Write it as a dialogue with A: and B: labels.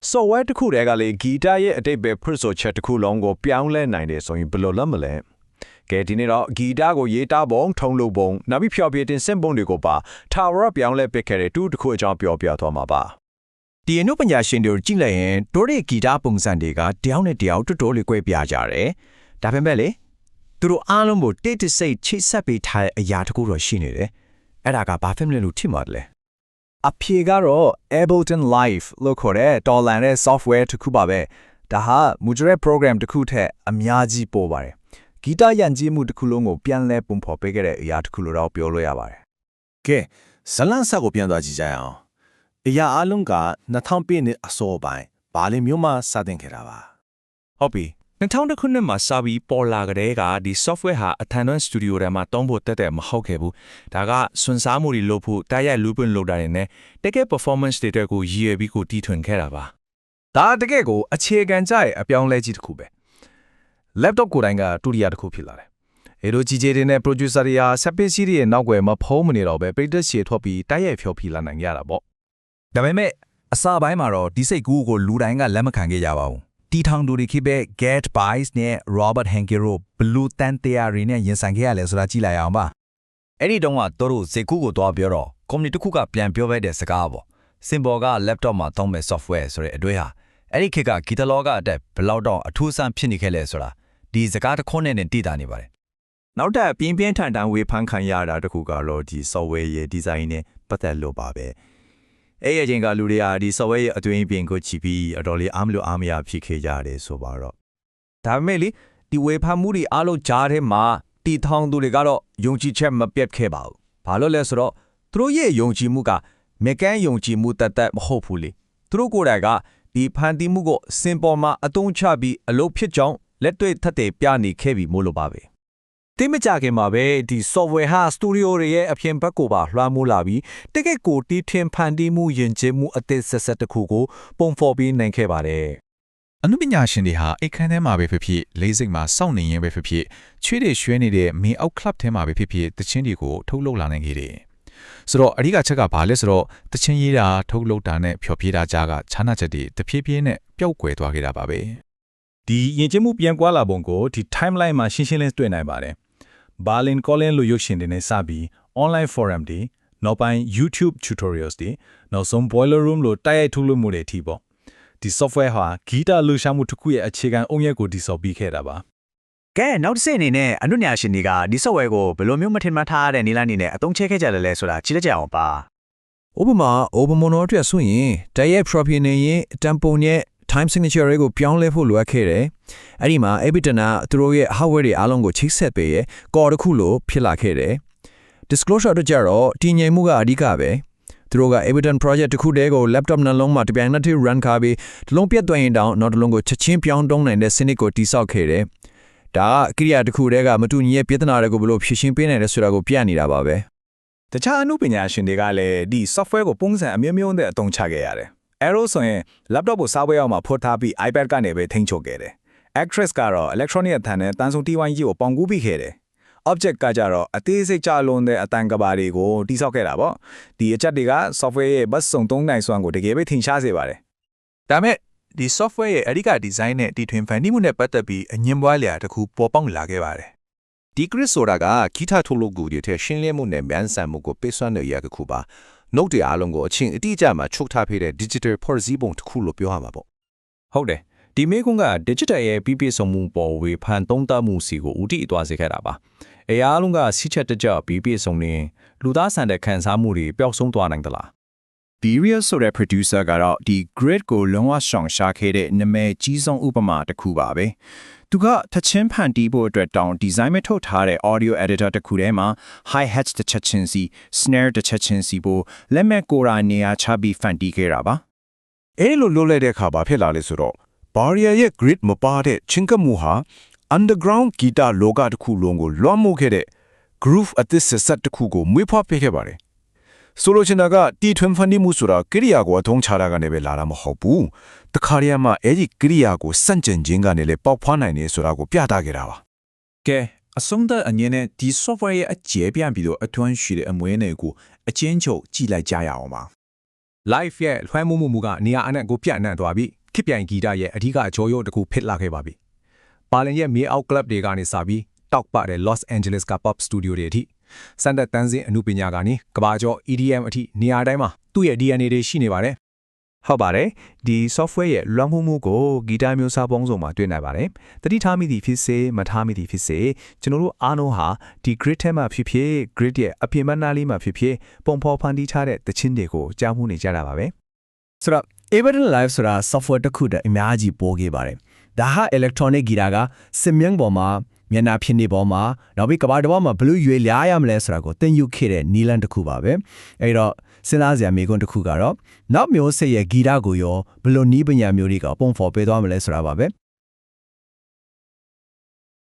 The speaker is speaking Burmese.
A: software တစ်ခုတည်းကလေဂီတရဲ့အတိတ်ပဲဖွင့်ဆိုချက်တစ်ခုလုံးကိုပြောင်းလဲနိုင်တယ်ဆိုရင်ဘယ်လိုလုပ်မလဲကဲဒီနေ့တော့ဂီတကိုရေးတာပုံထုံလို့ပုံနောက်ပြီးဖျော်ဖြေတင်စင်ပုံတွေကိုပါထာဝရပြောင်းလဲပစ်ခဲ့တဲ့တူတစ်ခုအကြောင်းပြောပြသွားမှာပါ
B: ဒီအနုပညာရှင်တို့ကြည့်လိုက်ရင်တို့ရဲ့ဂီတပုံစံတွေကတယောက်နဲ့တယောက်တော်တော်လေးကွဲပြားကြတယ်ဒါပေမဲ့လေသူတို့အားလုံးကိုတိတ်တဆိတ်ချိတ်ဆက်ပေးထားတဲ့အရာတစ်ခုတော့ရှိနေတယ်အဲ့ဒါကဘာဖြစ်မလဲလို့ထင်ပါတယ်လဲအဖြေကတော့ Ableton Live လို့ခေါ်တဲ့တော်လန်တဲ့ software တစ်ခုပါပဲဒါဟာမူကြတဲ့ program တစ်ခုထက်အများကြီးပိုပါတယ်ဂီတရန်ကြီးမှုတစ်ခုလုံးကိုပြန်လဲပုံဖော်ပေးခဲ့တဲ့အရာတစ်ခုလို့တော့ပြောလို့ရပါတယ်
C: ကဲဇလန်ဆက်ကိုပြန်သွားကြည့်ကြရအောင်အရာအလုံးက2000ပြည့်နှစ်အစောပိုင်းဘာလင်မျိုးမှစတင်ခဲ့တာပါ
B: ဟုတ်ပြီ2000ခုနှစ်မှာစာပြီးပေါ်လာကြတဲ့ကဒီ software ဟာအထန်တွန်း studio ထဲမှာတောင်းဖို့တက်တဲ့မဟုတ်ခဲ့ဘူးဒါကစွန့်စားမှုတွေလုပ်ဖို့တိုက်ရိုက် loop လုပ်တာတွေနဲ့တကယ် performance တွေအတွက်ကိုရည်ရွယ်ပြီးကိုတီထွင်ခဲ့တာပါဒါတကယ်ကိုအခြေခံကြရဲ့အပြောင်းလဲကြီးတစ်ခုပဲ laptop ကိုယ်တိုင်ကတူရီယာတစ်ခုဖြစ်လာတယ်အဲလိုကြီးကြီးတွေနဲ့ producer တွေဟာ space တွေရဲ့နောက်ွယ်မှာဖုံးမနေတော့ပဲ printer ရှည်ထွက်ပြီးတိုက်ရိုက်ဖျော်ဖြေလာနိုင်ကြတာပေါ့ဒါပေမဲ့အစပိုင်းမှာတော့ဒီစိတ်ကူးကိုလူတိုင်းကလက်မခံခဲ့ကြပါဘူးတီထောင်သူတွေခိပဲ Get Bice နဲ့ Robert Hankero Blue Tanteari နဲ့ရင်ဆိုင်ခဲ့ရလဲဆိုတာကြည့်လိုက်အောင်ပါအ
D: ဲ့ဒီတုန်းကတို့ဇေကူကိုသွားပြောတော့ company တစ်ခုကပြန်ပြောခဲ့တဲ့စကားပေါ့စင်ပေါ်က laptop မှာသုံးမဲ့ software ဆိုတဲ့အတွေ့ဟာအဲ့ဒီခေတ်ကဂီတလောကအတက်ဘယ်လောက်တော့အထူးဆန်းဖြစ်နေခဲ့လဲဆိုတာဒီစကားတစ်ခုနဲ့တည်တာနေပါတယ်
B: နောက်ထပ်ပြင်းပြင်းထန်ထန်ဝေဖန်ခံရတာတစ်ခုကတော့ဒီ software ရဲ့ design နဲ့ပတ်သက်လို့ပါပဲအဲ့ရချင်းကလူတွေကဒီ software ရဲ့အတွင်းပြင်ကိုချီပြီးအတော်လေးအားမလို့အားမရဖြစ်ခဲ့ကြတယ်ဆိုပါတော့ဒါပေမဲ့လေဒီဝေဖန်မှုတွေအားလုံးကြားထဲမှာတီထောင်သူတွေကတော့ယုံကြည်ချက်မပြတ်ခဲ့ပါဘူးဘာလို့လဲဆိုတော့သူတို့ရဲ့ယုံကြည်မှုကမေကန်ယုံကြည်မှုတတ်မဟုတ်ဘူးလေသူတို့ကိုယ်တိုင်ကဒီဖန်တီးမှုကိုစင်ပေါ်မှာအသုံးချပြီးအလုပ်ဖြစ်ကြောင်းလက်တွေ့ထပ်တဲ့ပြနေခဲ့ပြီးမို့လို့ပါပဲတိမကြခင်မှာပဲဒီ software ဟာ studio တွေရဲ့အပြင်ဘက်ကိုပါလွှမ်းမိုးလာပြီးတကယ့်ကိုတီထင်ဖန်တီးမှုယဉ်ကျေးမှုအသစ်ဆက်တစ်ခုကိုပုံဖော်ပြီးနိုင်ခဲ့ပါတယ်
E: အနုပညာရှင်တွေဟာအခန်းထဲမှာပဲဖြစ်ဖြစ်လေးစိတ်မှာစောင့်နေရင်ပဲဖြစ်ဖြစ်ချွေးတွေရွှဲနေတဲ့မင်းအောက် club ထဲမှာပဲဖြစ်ဖြစ်တချင်းတွေကိုထုတ်လုပ်လာနိုင်ခဲ့တယ်ဆိုတော့အဓိကချက်ကဘာလဲဆိုတော့တချင်းရေးတာထုတ်လုပ်တာနဲ့ဖျော်ဖြေတာကြားကခြားနာချက်တွေတဖြည်းဖြည်းနဲ့ပျောက်ကွယ်သွားခဲ့တာပါပဲ
B: ဒီယဉ်ကျေးမှုပြန်ကွာလာပုံကိုဒီ timeline မှာရှင်းရှင်းလင်းတွေ့နိုင်ပါတယ်Berlin Colin လို့ရုပ်ရှင်တွေနဲ့စပြီး online forum တွေနောက်ပိုင်း YouTube tutorials တွေနောက်ဆုံး boiler room လို့တိုက်ရိုက်ထုတ်လုပ်မှုတွေအထိပေါ့ဒီ software ဟာဂီတလှူရှာမှုတစ်ခုရဲ့အခြေခံအုံရက်ကိုတည်ဆောက်ပြီးခဲ့တာပါ
D: ကဲနောက်တစ်ဆင့်အနေနဲ့အနုညာရှင်တွေကဒီ software ကိုဘယ်လိုမျိုးမထင်မှတ်ထားရတဲ့နည်းလမ်းတွေနဲ့အသုံးချခဲ့ကြလဲဆိုတာကြည့်လက်ကြအောင်ပါဥ
B: ပမာ open mono အတွက်ဆိုရင်တိုက်ရိုက် profile နဲ့ရင် tempo နဲ့ time signature တွေကိုပြောင်းလဲဖို့လိုအပ်ခဲ့တယ်။အဲ့ဒီမှာ Ableton ကသူတို့ရဲ့ hardware တွေအားလုံးကိုချိတ်ဆက်ပေးရဲ့ core တစ်ခုလိုဖြစ်လာခဲ့တယ်။ disclosure တို့ကြတော့တည်ငြိမ်မှုကအဓိကပဲ။သူတို့က Ableton project တစ်ခုတည်းကို laptop နှလုံးမှာတပြိုင်နက်တည်း run ခါပြီးတစ်လုံးပြတ်သွားရင်တောင်နောက်တစ်လုံးကိုချက်ချင်းပြောင်းတုံးနိုင်တဲ့စနစ်ကိုတည်ဆောက်ခဲ့တယ်။ဒါကကိရိယာတစ်ခုတည်းကမတူညီရဲ့ပြဿနာတွေကိုဘယ်လိုဖြေရှင်းပေးနိုင်လဲဆိုတာကိုပြနေတာပါပဲ။တခြားအမှုပညာရှင်တွေကလည်းဒီ software ကိုပုံစံအမျိုးမျိုးနဲ့အသုံးချခဲ့ရတယ်။ Arrow ဆိုရင် laptop ကိုစားပွဲအောင်မှာဖွတ်ထားပြီး iPad ကနေပဲထိန်းချုပ်ခဲ့တယ်။ Actress ကတော့ electronic အသံနဲ့တန်းဆုံတီဝိုင်းကြီးကိုပေါင်ကူးပြီးခဲ့တယ်။ Object ကကြတော့အသေးစိတ်ကြလွန်တဲ့အတန်ကဘာတွေကိုတိစောက်ခဲ့တာပေါ့။ဒီအချက်တွေက software ရဲ့ဘတ်စုံသုံးနိုင်စွမ်းကိုတကယ်ပဲထင်ရှားစေပါတယ်။ဒါမဲ့ဒီ software ရဲ့အဓိက design နဲ့တီထွင်ဖန်တီးမှုနဲ့ပတ်သက်ပြီးအငင်းပွားလျာတစ်ခုပေါ်ပေါက်လာခဲ့ပါတယ်ဒ
C: ီ grid ဆိုတာကဂီတထုတ်လုပ်ကူတွေထဲရှင်းလင်းမှုနဲ့မြန်ဆန်မှုကိုပေးစွမ်းတဲ့အရာတစ်ခုပါnote တွေအားလုံးကိုအချင်းအတိအကျမှချုပ်ထားပေးတဲ့ digital ဖွဲ့စည်းပုံတစ်ခုလို့ပြောရမှာပေါ့
B: ဟုတ်တယ်ဒီမေကွန်းက digital ရဲ့ပြည့်စုံမှုပေါ်ဝေဖန်သုံးသပ်မှုစီကိုဦးတည်သွားစေခဲ့တာပါအရာအလုံးကစီးချက်တကြပြည့်စုံနေလူသားဆန်တဲ့ခံစားမှုတွေပျောက်ဆုံးသွားနိုင်သလား
C: Beria ဆိုတဲ့ producer ကတော့ဒီ grid ကိုလုံးဝရှောင်ရှားခဲ့တဲ့နာမည်ကြီးဆုံးဥပမာတစ်ခုပါပဲသူကသချင်းဖန်တီးဖို့အတွက်တောင်း design မဲ့ထုတ်ထားတဲ့ audio editor တစ်ခုထဲမှာ hi hats တစ်ချက်ချင်းစီ snare တစ်ချက်ချင်းစီပိုလက်မဲ့ကိုရာနေရာချပြီးဖန်တီးခဲ့တာပါအဲ့လိုလုပ်လိုက်တဲ့အခါဘာဖြစ်လာလဲဆိုတော့ Beria ရဲ့ grid မပါတဲ့ချင်းကမှုဟာ underground ဂီတလောကတစ်ခုလုံးကိုလွှမ်းမိုးခဲ့တဲ့ groove အသစ်ဆက်တစ်ခုကိုမွေးဖွားပေးခဲ့ပါတယ်ဆိုလိုချင်တာကတီထွင်ဖန်တီးမှုဆိုတာကိရိယာကိုအသုံးချတာကနေပဲလာတာမဟုတ်ဘူးတခါတည်းမှာအဲ့ဒီကိရိယာကိုစန့်ကျင်ခြင်းကနေလည်းပေါက်ဖွားနိုင်တယ်ဆိုတာကိုပြသခဲ့တာပါက
B: ဲအဆုံးသတ်အငင်းနဲ့ဒီ software ရဲ့အကျယ်ပြန့်ပြီးတော့အတွန်းရှိတဲ့အမွေးတွေကိုအချင်းချုပ်ကြည့်လိုက်ကြရအောင်ပါ
F: live ရဲ့လွှမ်းမိုးမှုကနေရာအနှံ့ကိုပြန့်နှံ့သွားပြီးခေတ်ပြိုင်ဂီတရဲ့အဓိကအကြောရုပ်တစ်ခုဖြစ်လာခဲ့ပါပြီ။ပါလင်ရဲ့မြေအောက် club တွေကနေစပြီးတောက်ပတဲ့ Los Angeles က pop studio တွေအထိစံသက်တန်းစင်းအမှုပညာကနေကဘာကျော် EDM အထိနေရာတိုင်းမှာသူ့ရဲ့ DNA တွေရှိနေပါတယ်
B: ဟုတ်ပါတယ်ဒီ software ရဲ့လွှမ်းမိုးမှုကိုဂီတမျိုးစားပေါင်းစုံမှာတွေ့နိုင်ပါတယ်တတိထားမိသည်ဖြစ်စေမထားမိသည်ဖြစ်စေကျွန်တော်တို့အားလုံးဟာဒီ grid ထဲမှာဖြစ်ဖြစ် grid ရဲ့အပြင်မနာလေးမှာဖြစ်ဖြစ်ပုံဖော်ဖန်တီးထားတဲ့သချင်းတွေကိုကြားမှုနေကြတာပါပဲဆိုတော့ Ableton Live ဆိုတာ software တစ်ခုတည်းအများကြီးပေါ်ခဲ့ပါတယ်ဒါဟာ electronic ဂီတကစင်မြန်းပေါ်မှာမျက်နှာဖြစ်နေပေါ်မှာနောက်ပြီးကဘာတစ်ပေါ်မှာဘလို့ရွေးလျားရမလဲဆိုတာကိုသင်ယူခဲ့တဲ့နီလန်တစ်ခုပါပဲအဲ့တော့စဉ်းစားစရာမိကွန်းတစ်ခုကတော့နောက်မျိုးဆက်ရဲ့ဂီတကိုရောဘလို့နီးပညာမျိုးတွေကပုံဖော်ပေးသွားမလဲဆိုတာပါပဲ